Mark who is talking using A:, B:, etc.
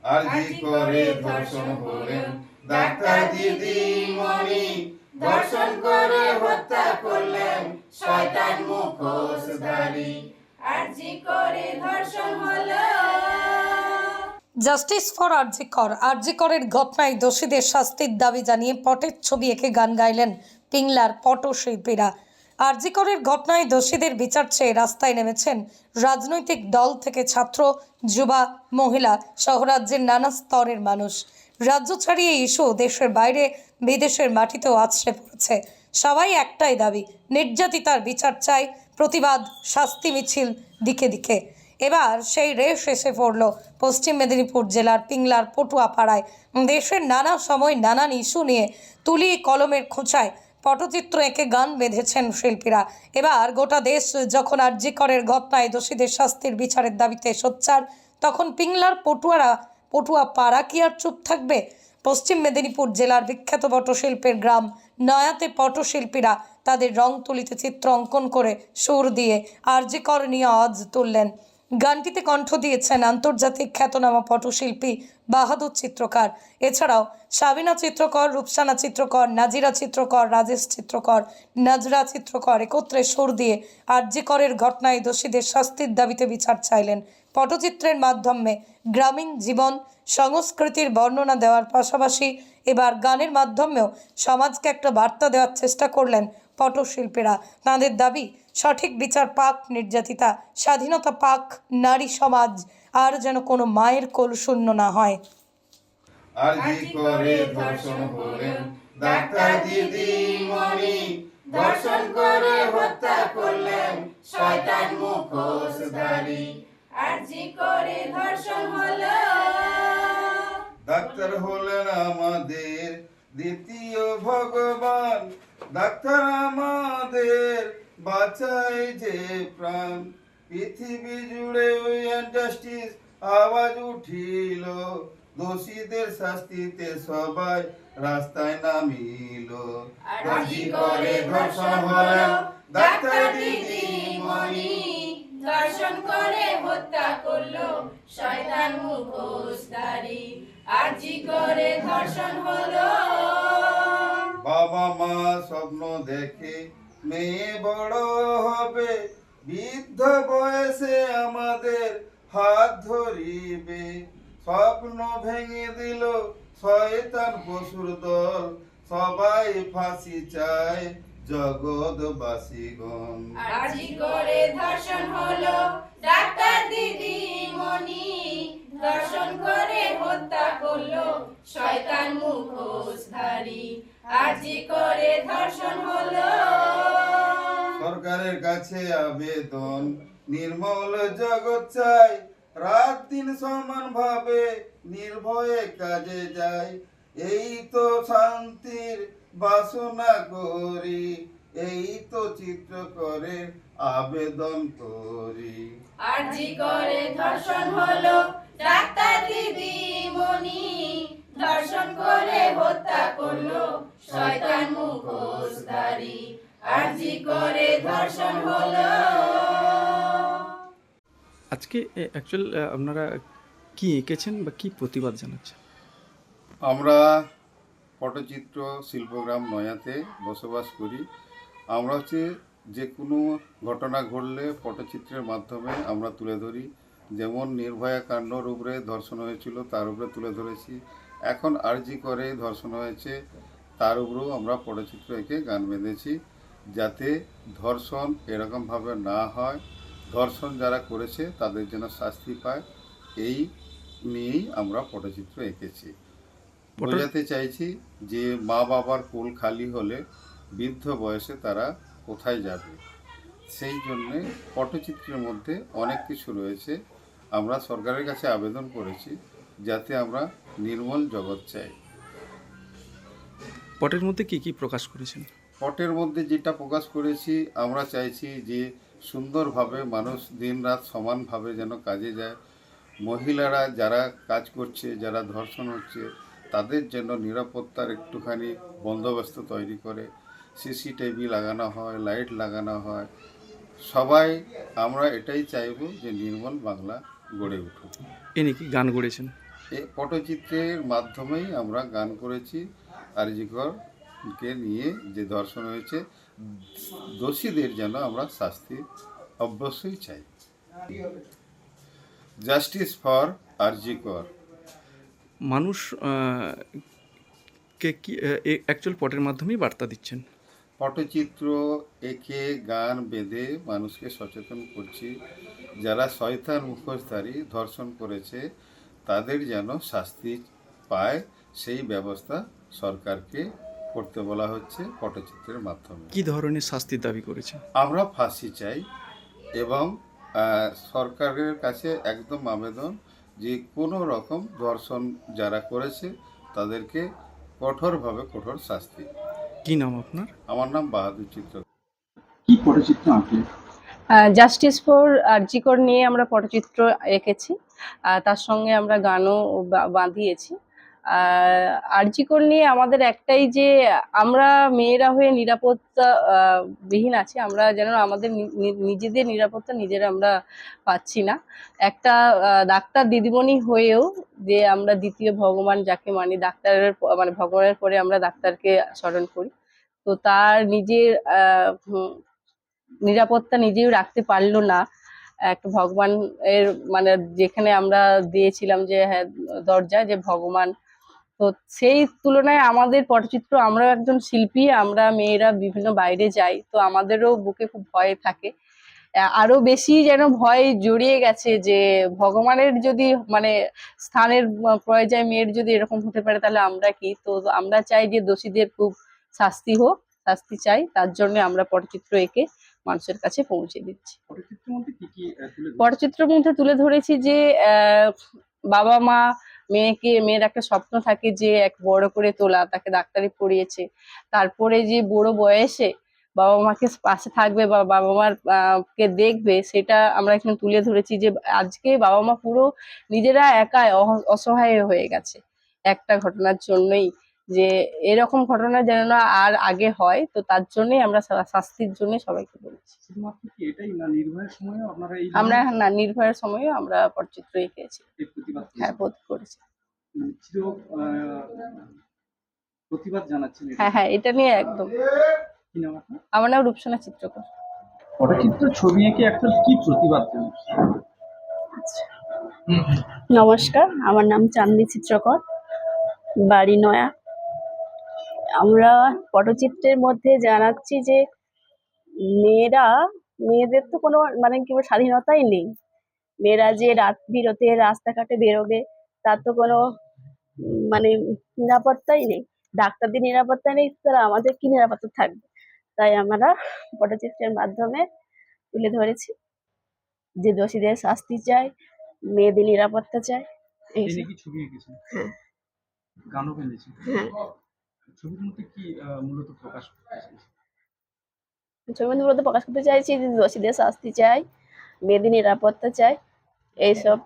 A: আরজি করে ধর্ষণ হলেন ডাক্তার দিদিমণি, ধর্ষণ করে হত্যা করলেন শয়তান মুখোশধারী।
B: আরজি করে ধর্ষণ হলো।
C: Justice for RG Kar. আরজিকরের ঘটনায় দোষীদের শাস্তির দাবি জানিয়ে পটের ছবি এঁকে গান গাইলেন পিংলার পটশিল্পীরা। আরজিকরের ঘটনায় দোষীদের বিচার চেয়ে রাস্তায় নেমেছেন রাজনৈতিক দল থেকে ছাত্র, যুবা, মহিলা সহ রাজ্যের নানা স্তরের মানুষ। রাজ্য ছাড়িয়ে ইস্যু দেশের বাইরে বিদেশের মাটিতেও আছড়ে পড়েছে। সবাই একটাই দাবি, নির্যাতিতার বিচার চাই, প্রতিবাদ, শাস্তি মিছিল দিকে দিকে। এবার সেই রেশ এসে পড়ল পশ্চিম মেদিনীপুর জেলার পিংলার পটুয়াপাড়ায়। দেশের নানা সময় নানান ইস্যু নিয়ে তুলি কলমের খোঁচায় পটচিত্র এঁকে গান বেঁধেছেন শিল্পীরা। এবার গোটা দেশ যখন আরজিকরের ঘটনায় দোষীদের শাস্তির বিচারের দাবিতে সোচ্চার, তখন পিংলার পটুয়াপাড়া কি আর চুপ থাকবে? পশ্চিম মেদিনীপুর জেলার বিখ্যাত পটশিল্পের গ্রাম নয়াতে পটশিল্পীরা তাদের রং তুলিতে চিত্র অঙ্কন করে সুর দিয়ে আরজিকর নিয়ে আওয়াজ তুললেন। গানটিতে কণ্ঠ দিয়েছেন আন্তর্জাতিক খ্যাতনামা পটশিল্পী বাহাদুর চিত্রকর। এছাড়াও সাবিনা চিত্রকর, রূপসানা চিত্রকর, নাজিরা চিত্রকর, রাজেশ চিত্রকর, নাজরা চিত্রকর একত্রে সুর দিয়ে আরজিকরের ঘটনায় দোষীদের শাস্তির দাবিতে বিচার চাইলেন। পটচিত্রের মাধ্যমে গ্রামীণ জীবন সংস্কৃতির বর্ণনা দেওয়ার পাশাপাশি এবার গানের মাধ্যমেও সমাজকে একটা বার্তা দেওয়ার চেষ্টা করলেন পটশিল্পীরা। তাঁদের দাবি, সঠিক বিচার পাক নির্যাতিতা, স্বাধীনতা পাক নারী সমাজ, আর যেন কোনো মায়ের কোল শূন্য না হয়।
A: আরজি করে ধর্ষণ হলেন ডাক্তার দিদিমণি, ধর্ষণ করে হত্যা করলেন শয়তান মুখোশধারী।
B: আরজি করে ধর্ষণ হলো।
A: ডাক্তার হলেন আমাদের দ্বিতীয় ভগবান, ডাক্তার আমাদের বাঁচায় যে প্রাণ। পৃথিবী জুড়ে ওই জাস্টিস আওয়াজ উঠিল, দোষীদের শাস্তিতে সবাই রাস্তায় নামিল।
B: আরজি করে ধর্ষণ হলো ডাক্তার দিদিমণি, ধর্ষণ করে হত্যা করলো শয়তান মুখোশধারী। আরজি করে ধর্ষণ হলো।
A: বাবা মা স্বপ্ন দেখে মেয়ে বড় হবে, বৃদ্ধ বয়সে আমাদের হাত ধরিবে। স্বপ্ন ভেঙে দিল শয়তান পশুর দল, সবাই ফাঁসি চায় জগৎবাসীগণ।
B: আরজি করে ধর্ষণ হলো ডাক্তার দিদিমণি, ধর্ষণ করে হত্যা করলো শয়তান মুখোশধারী। আরজি করে ধর্ষণ হলো।
A: সরকারের কাছে আবেদন, নির্মল জগৎ চাই, রাত দিন সমান ভাবে নির্ভয়ে কাজে যায়। এই তো শান্তির বাসনা করি, এই তো চিত্র করে আবেদন করি।
B: আরজি করে ধর্ষণ হলো ডাক্তার দিদিমণি, ধর্ষণ করে হত্যা করলো শয়তান মুখোশধারী। আরজি করে ধর্ষণ হলো।
D: আজকে অ্যাকচুয়াল আপনারা কি এঁকেছেন বা কি প্রতিবাদ জানাচ্ছেন?
A: আমরা পটচিত্র শিল্পগ্রাম নয়াতে বসবাস করি। আমরা যে কোনো ঘটনা ঘটলে পটচিত্রের মাধ্যমে আমরা তুলে ধরি। যেমন নির্ভয়া কাণ্ডর উপরে ধর্ষণ হয়েছিল, তার উপরে তুলে ধরেছি। এখন আরজি করে ধর্ষণ হয়েছে, তার উপরেও আমরা পটচিত্র এঁকে গান বেঁধেছি, যাতে ধর্ষণ এরকমভাবে না হয়, ধর্ষণ যারা করেছে তাদের যেন শাস্তি পায়, এই নিয়েই আমরা পটচিত্র এঁকেছি। বোঝাতে চাইছি যে মা বাবার কোল খালি হলে বৃদ্ধ বয়সে তারা কোথায় যাবে, সেই জন্যে পটচিত্রের মধ্যে অনেক কিছু রয়েছে। আমরা সরকারের কাছে আবেদন করেছি যাতে আমরা নির্মল জগৎ চাই।
D: পটের মধ্যে কি কি প্রকাশ করেছেন?
A: পটের মধ্যে যেটা প্রকাশ করেছি, আমরা চাইছি যে সুন্দরভাবে মানুষ দিনরাত সমানভাবে যেন কাজে যায়। মহিলারা যারা কাজ করছে, যারা ধর্ষণ হচ্ছে, তাদের জন্য নিরাপত্তার একটুখানি বন্দোবস্ত তৈরি করে সিসিটিভি লাগানো হয়, লাইট লাগানো হয়। সবাই আমরা এটাই চাইব যে নির্মল বাংলা গড়ে উঠুক।
D: এ নিয়ে কি গান গড়েছেন?
A: এই পটচিত্রের মাধ্যমেই আমরা গান করেছি আরজি করকে নিয়ে যে ধর্ষণ হয়েছে, দোষীদের যেন আমরা শাস্তি অবশ্যই চাই। জাস্টিস ফর আরজি কর।
D: মানুষ কে কি অ্যাকচুয়াল পটের মাধ্যমেই বার্তা দিচ্ছেন?
A: পটচিত্র এঁকে গান বেঁধে মানুষকে সচেতন করছি, যারা শয়তান মুখোশধারী ধর্ষণ করেছে তাদের যেন শাস্তি পায় সেই ব্যবস্থা সরকারকে করতে বলা হচ্ছে পটচিত্রের মাধ্যমে।
D: কি ধরনের শাস্তির দাবি করেছে?
A: আমরা ফাঁসি চাই এবং সরকারের কাছে একদম আবেদন যে কোনো রকম ধর্ষণ যারা করেছে তাদেরকে কঠোরভাবে কঠোর শাস্তি।
D: কি নাম আপনার?
A: আমার নাম বাহাদুর চিত্র।
D: কি পটচিত্র আঁকলেন?
E: জাস্টিস ফর আরজিকর নিয়ে আমরা পটচিত্র এঁকেছি, তার সঙ্গে আমরা গানও বাঁধিয়েছি। আরজিকর নিয়ে আমাদের একটাই যে আমরা মেয়েরা হয়ে নিরাপত্তা বিহীন আছি, আমরা যেন আমাদের নিজেদের নিরাপত্তা নিজেরা আমরা পাচ্ছি না। একটা ডাক্তার দিদিমণি হয়েও যে আমরা দ্বিতীয় ভগবান যাকে মানি, ডাক্তারের মানে ভগবানের পরে আমরা ডাক্তারকে স্মরণ করি, তো তার নিজের নিরাপত্তা নিজেও রাখতে পারলো না। একটা ভগবান এর মানে যেখানে আমরা দিয়েছিলাম যে হ্যাঁ দরজায় যে ভগবান, তো সেই তুলনায় আমাদের পটচিত্র, আমরা একজন শিল্পী, আমরা মেয়েরা বিভিন্ন বাইরে যাই, তো আমাদেরও বুকে খুব ভয় থাকে। আরো বেশি যেন ভয় জড়িয়ে গেছে যে ভগবানের যদি মানে স্থানের পর্যায়ে মেয়ের যদি এরকম হতে পারে তাহলে আমরা কি। তো আমরা চাই যে দোষীদের খুব শাস্তি হোক, শাস্তি চাই, তার জন্য আমরা পটচিত্র এঁকে মানুষের কাছে পৌঁছে দিচ্ছি। পটচিত্রের মধ্যে তুলে ধরেছি যে বাবা মা মেয়ের একটা স্বপ্ন থাকে যে এক বড় করে তোলা, তাকে ডাক্তারি পড়িয়েছে, তারপরে যে বুড়ো বয়সে বাবা মাকে পাশে থাকবে বা বাবা মার কে দেখবে, সেটা আমরা এখানে তুলে ধরেছি যে আজকে বাবা মা পুরো নিজেরা একা অসহায় হয়ে গেছে একটা ঘটনার জন্যই, যে এরকম ঘটনা যেন না আর আগে হয়। তো তার জন্যই আমরা শাস্তির জন্য সবাইকে বলছি। আমরা না, নির্ভয়ের সময়ও আমরা পটচিত্র এঁকেছি, হ্যাঁ বোধ করেছি।
D: প্রতিবাদ জানাচ্ছেন?
E: হ্যাঁ, এটা নিয়ে একদম। আমার নাম রূপসানা চিত্রকর।
D: পটচিত্র ছবি এঁকে অ্যাকচুয়ালি কি প্রতিবাদ জানাচ্ছেন?
F: নমস্কার, আমার নাম চাঁদনী চিত্রকর, বাড়ি নয়া। আমরা পটচিত্রের মধ্যে জানাচ্ছি যে মেয়েদের তো কোনো মানে কি স্বাধীনতাই নেই। মেয়েরা যে রাত বিরতে রাস্তাঘাটে বেরোবে তার তো কোনো মানে নিরাপত্তাই নেই। ডাক্তারদের নিরাপত্তা নেই, তারা আমাদের কি নিরাপত্তা থাকবে? তাই আমরা পটচিত্রের মাধ্যমে তুলে ধরেছি যে দোষীদের শাস্তি চাই, মেয়েদের নিরাপত্তা চাই।
D: ছবি এঁকেছেন,
F: হ্যাঁ
D: গানও বেঁধেছেন,
F: হ্যাঁ,
D: ছবির মধ্যে কি মূলত প্রকাশ করতে চাইছেন?
F: ছবির মধ্যে মূলত প্রকাশ করতে চাইছি যে দোষীদের শাস্তি চাই, মেয়েদের নিরাপত্তা চাই, এইসব